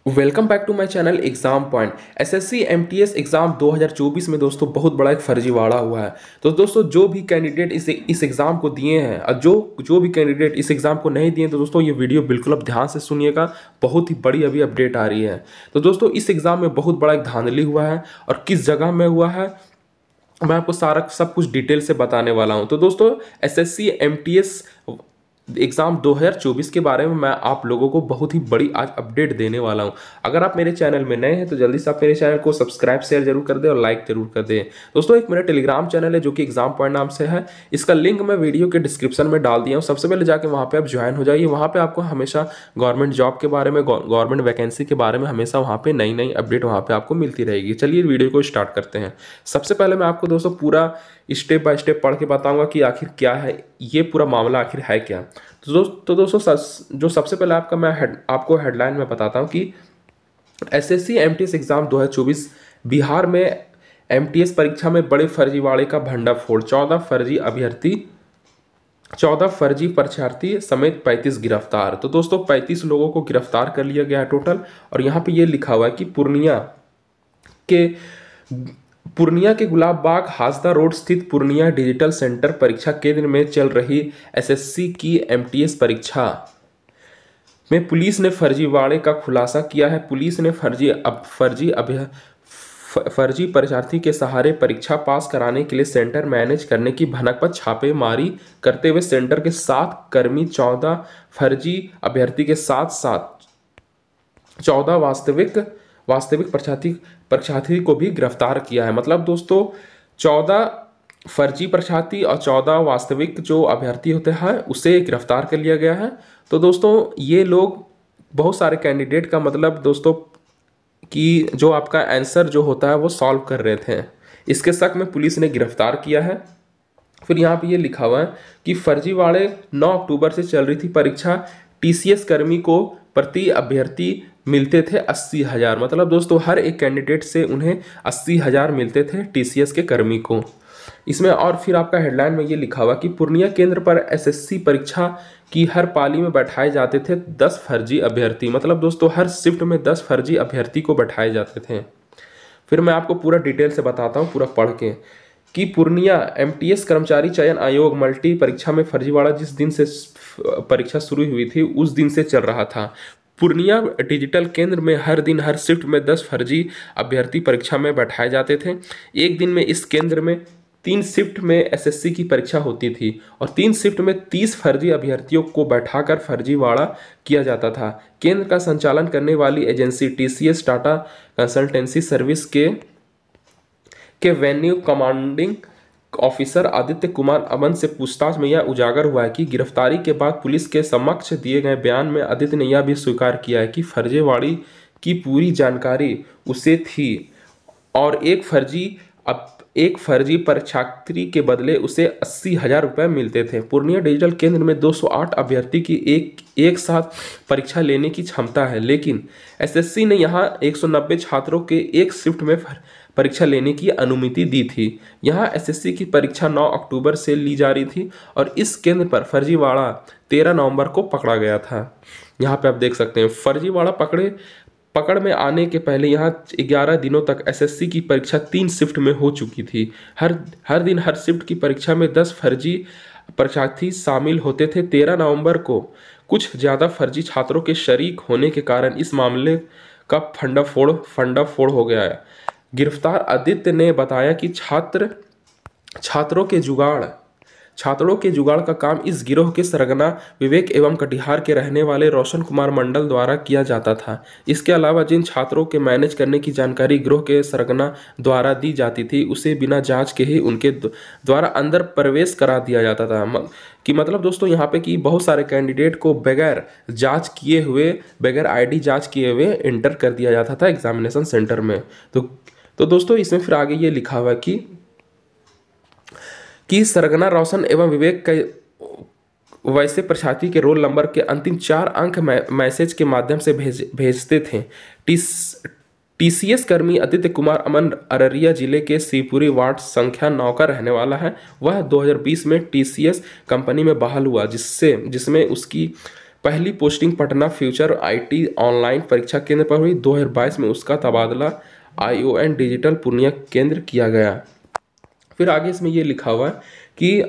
Welcome back to my channel exam point. SSC MTS exam 2024 में दोस्तों बहुत बड़ा एक फर्जीवाड़ा हुआ है। तो दोस्तों जो भी कैंडिडेट इस एग्जाम को दिए हैं और जो भी कैंडिडेट इस एग्जाम को नहीं दिए, तो दोस्तों ये वीडियो बिल्कुल अब ध्यान से सुनिएगा। बहुत ही बड़ी अभी अपडेट आ रही है। तो दोस्तों इस एग्जाम में बहुत बड़ा एक धांधली हुआ है और किस जगह में हुआ है मैं आपको सारा सब कुछ डिटेल से बताने वाला हूं। तो दोस्तों एसएससी एमटीएस एग्जाम 2024 के बारे में मैं आप लोगों को बहुत ही बड़ी आज अपडेट देने वाला हूं। अगर आप मेरे चैनल में नए हैं तो जल्दी से आप मेरे चैनल को सब्सक्राइब शेयर जरूर कर दें और लाइक जरूर कर दें। दोस्तों एक मेरा टेलीग्राम चैनल है जो कि एग्जाम पॉइंट नाम से है। इसका लिंक मैं वीडियो के डिस्क्रिप्शन में डाल दिया हूँ। सबसे पहले जाके वहाँ पे आप ज्वाइन हो जाइए। वहाँ पे आपको हमेशा गवर्नमेंट जॉब के बारे में, गवर्नमेंट वैकेंसी के बारे में हमेशा वहाँ पे नई नई अपडेट वहाँ पे आपको मिलती रहेगी। चलिए वीडियो को स्टार्ट करते हैं। सबसे पहले मैं आपको दोस्तों पूरा स्टेप बाय स्टेप पढ़ के बताऊंगा कि आखिर क्या है ये पूरा मामला, आखिर है क्या। तो दोस्तों जो सबसे पहले आपको हेडलाइन में बताता हूं कि एसएससी एमटीएस एग्जाम 2024 बिहार में एमटीएस परीक्षा में बड़े फर्जीवाड़े का भंडाफोड़। 14 फर्जी परीक्षार्थी समेत 35 गिरफ्तार। तो दोस्तों 35 लोगों को गिरफ्तार कर लिया गया है टोटल। और यहाँ पे ये लिखा हुआ है कि पूर्णिया के गुलाब बाग हासदा रोड स्थित पूर्णिया डिजिटल सेंटर परीक्षा केंद्र में चल रही एसएससी की एमटीएस परीक्षा में पुलिस ने फर्जीवाड़े का खुलासा किया है। पुलिस ने फर्जी परीक्षार्थी के सहारे परीक्षा पास कराने के लिए सेंटर मैनेज करने की भनक पर छापेमारी करते हुए सेंटर के 7 कर्मी, 14 फर्जी अभ्यर्थी के साथ साथ 14 वास्तविक परीक्षार्थी को भी गिरफ्तार किया है। मतलब दोस्तों 14 फर्जी परीक्षार्थी और 14 वास्तविक जो अभ्यर्थी होते हैं उसे गिरफ्तार कर लिया गया है। तो दोस्तों ये लोग बहुत सारे कैंडिडेट का मतलब दोस्तों कि जो आपका आंसर जो होता है वो सॉल्व कर रहे थे, इसके शक में पुलिस ने गिरफ्तार किया है। फिर यहाँ पे ये लिखा हुआ है कि फर्जीवाड़े 9 अक्टूबर से चल रही थी परीक्षा। टीसीएस कर्मी को प्रति अभ्यर्थी मिलते थे 80,000। मतलब दोस्तों हर एक कैंडिडेट से उन्हें 80,000 मिलते थे टीसीएस के कर्मी को इसमें। और फिर आपका हेडलाइन में ये लिखा हुआ कि पूर्णिया केंद्र पर एसएससी परीक्षा की हर पाली में बैठाए जाते थे 10 फर्जी अभ्यर्थी। मतलब दोस्तों हर शिफ्ट में 10 फर्जी अभ्यर्थी को बैठाए जाते थे। फिर मैं आपको पूरा डिटेल से बताता हूँ पूरा पढ़ के कि पूर्णिया एमटीएस कर्मचारी चयन आयोग मल्टी परीक्षा में फर्जीवाड़ा जिस दिन से परीक्षा शुरू हुई थी उस दिन से चल रहा था। पूर्णिया डिजिटल केंद्र में हर दिन हर शिफ्ट में 10 फर्जी अभ्यर्थी परीक्षा में बैठाए जाते थे। एक दिन में इस केंद्र में 3 शिफ्ट में एसएससी की परीक्षा होती थी और 3 शिफ्ट में 30 फर्जी अभ्यर्थियों को बैठाकर फर्जीवाड़ा किया जाता था। केंद्र का संचालन करने वाली agency TCS Tata Consultancy Service के venue commanding officer Aditya Kumar Aman से पूछताछ में यह उजागर हुआ है कि गिरफ्तारी के बाद पुलिस के समक्ष दिए गए बयान में आदित्य ने यह भी स्वीकार किया है कि फर्जीवाड़ी की पूरी जानकारी उसे थी और एक फर्जी परीक्षार्थी के बदले उसे 80,000 रुपये मिलते थे। पूर्णिया डिजिटल केंद्र में 208 अभ्यर्थी की एक साथ परीक्षा लेने की क्षमता है, लेकिन एसएससी ने यहां 190 छात्रों के एक शिफ्ट में परीक्षा लेने की अनुमति दी थी। यहां एसएससी की परीक्षा 9 अक्टूबर से ली जा रही थी और इस केंद्र पर फर्जीवाड़ा 13 नवंबर को पकड़ा गया था। यहाँ पे आप देख सकते हैं फर्जीवाड़ा पकड़ में आने के पहले यहाँ 11 दिनों तक एसएससी की परीक्षा 3 शिफ्ट में हो चुकी थी। हर दिन हर शिफ्ट की परीक्षा में 10 फर्जी परीक्षार्थी शामिल होते थे। 13 नवंबर को कुछ ज़्यादा फर्जी छात्रों के शरीक होने के कारण इस मामले का फंडाफोड़ हो गया है। गिरफ्तार आदित्य ने बताया कि छात्रों के जुगाड़ का काम इस गिरोह के सरगना विवेक एवं कटिहार के रहने वाले रोशन कुमार मंडल द्वारा किया जाता था। इसके अलावा जिन छात्रों के मैनेज करने की जानकारी गिरोह के सरगना द्वारा दी जाती थी उसे बिना जांच के ही उनके द्वारा अंदर प्रवेश करा दिया जाता था। कि मतलब दोस्तों यहाँ पे कि बहुत सारे कैंडिडेट को बगैर बगैर आईडी जांच किए हुए एंटर कर दिया जाता था एग्जामिनेशन सेंटर में। तो दोस्तों इसमें फिर आगे ये लिखा हुआ कि सरगना रोशन एवं विवेक के वैसे परीक्षार्थी के रोल नंबर के अंतिम 4 अंक मैसेज के माध्यम से भेजते थे। टीसीएस कर्मी आदित्य कुमार अमन अररिया जिले के शिवपुरी वार्ड संख्या 9 का रहने वाला है। वह 2020 में टीसीएस कंपनी में बहाल हुआ जिसमें उसकी पहली posting Patna future IT online परीक्षा केंद्र पर हुई। 2022 में उसका तबादला आईओएन डिजिटल पूर्णिया केंद्र किया गया। फिर आगे इसमें ये लिखा हुआ है कि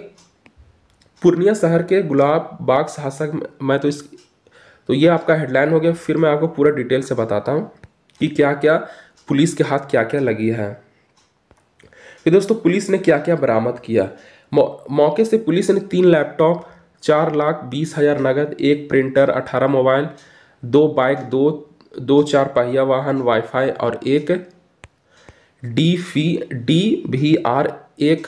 पूर्णिया शहर के गुलाब बाग शासक मैं तो ये आपका हेडलाइन हो गया। फिर मैं आपको पूरा डिटेल से बताता हूँ कि क्या क्या पुलिस के हाथ क्या क्या लगी है। फिर दोस्तों पुलिस ने क्या क्या बरामद किया। मौके से पुलिस ने 3 लैपटॉप, 4,20,000 नगद, 1 प्रिंटर, 18 मोबाइल, 2 बाइक, दो 4 पहिया वाहन, वाईफाई और एक DVR, 1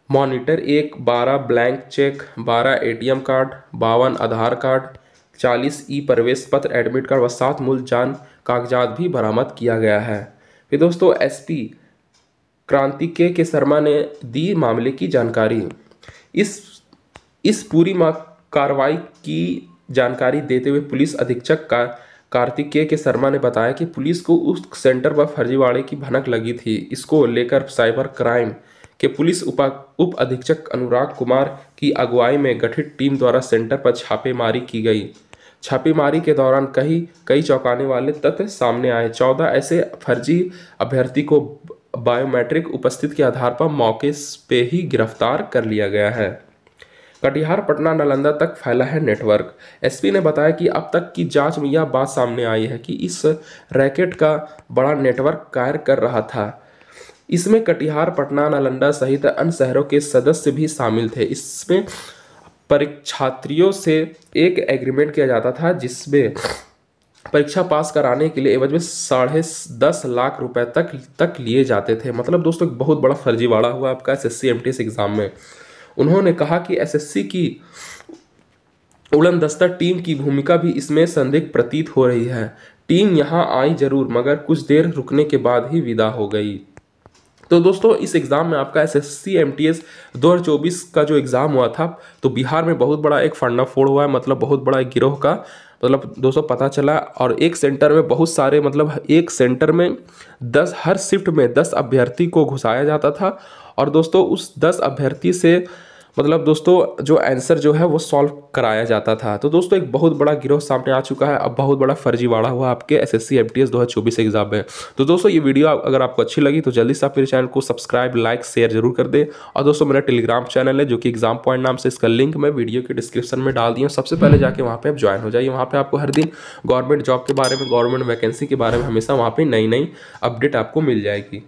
monitor, 12 blank cheque, 12 ATM card, 52 आधार कार्ड, 40 ई प्रवेश पत्र, एडमिट कार्ड व 7 मूल जान कागजात भी बरामद किया गया है। फिर दोस्तों SP क्रांति के शर्मा ने दी मामले की जानकारी। इस पूरी कार्रवाई की जानकारी देते हुए पुलिस अधीक्षक कार्तिकेय के शर्मा ने बताया कि पुलिस को उस सेंटर पर फर्जीवाड़े की भनक लगी थी। इसको लेकर साइबर क्राइम के पुलिस उप अधीक्षक अनुराग कुमार की अगुवाई में गठित टीम द्वारा सेंटर पर छापेमारी की गई। छापेमारी के दौरान कई चौंकाने वाले तथ्य सामने आए। 14 ऐसे फर्जी अभ्यर्थी को बायोमेट्रिक उपस्थिति के आधार पर मौके पे ही गिरफ्तार कर लिया गया है। कटिहार, पटना, नालंदा तक फैला है नेटवर्क। SP ने बताया कि अब तक की जांच में यह बात सामने आई है कि इस रैकेट का बड़ा नेटवर्क कार्य कर रहा था। इसमें कटिहार, पटना, नालंदा सहित अन्य शहरों के सदस्य भी शामिल थे। इसमें परीक्षार्थियों से एक एग्रीमेंट किया जाता था जिसमें परीक्षा पास कराने के लिए एवज में 10.5 लाख रुपए तक लिए जाते थे। मतलब दोस्तों एक बहुत बड़ा फर्जीवाड़ा हुआ आपका SSC MTS एग्जाम में। उन्होंने कहा कि SSC की उड़नदस्ता टीम की भूमिका भी इसमें संदिग्ध प्रतीत हो रही है। टीम यहां आई जरूर मगर कुछ देर रुकने के बाद ही विदा हो गई। तो दोस्तों इस एग्ज़ाम में आपका SSC MTS 2024 का जो एग्ज़ाम हुआ था तो बिहार में बहुत बड़ा एक फंडाफोड़ हुआ है। मतलब बहुत बड़ा एक गिरोह का मतलब दोस्तों पता चला। और एक सेंटर में बहुत सारे मतलब एक सेंटर में 10 हर शिफ्ट में 10 अभ्यर्थी को घुसाया जाता था। और दोस्तों उस 10 अभ्यर्थी से मतलब दोस्तों जो आंसर जो है वो सॉल्व कराया जाता था। तो दोस्तों एक बहुत बड़ा गिरोह सामने आ चुका है। अब बहुत बड़ा फर्जीवाड़ा हुआ आपके SSC MTS 2024 एग्जाम में। तो दोस्तों ये वीडियो अगर आपको अच्छी लगी तो जल्दी से आप मेरे चैनल को सब्सक्राइब, लाइक, शेयर जरूर कर दें। और दोस्तों मेरा टेलीग्राम चैनल है जो कि एग्जाम पॉइंट नाम से, इसका लिंक मैं वीडियो के डिस्क्रिप्शन में डाल दिया हूँ। सबसे पहले जाके वहाँ पे आप ज्वाइन हो जाइए। वहाँ पे आपको हर दिन गवर्नमेंट जॉब के बारे में, गवर्नमेंट वैकेंसी के बारे में हमेशा वहाँ पे नई अपडेट आपको मिल जाएगी।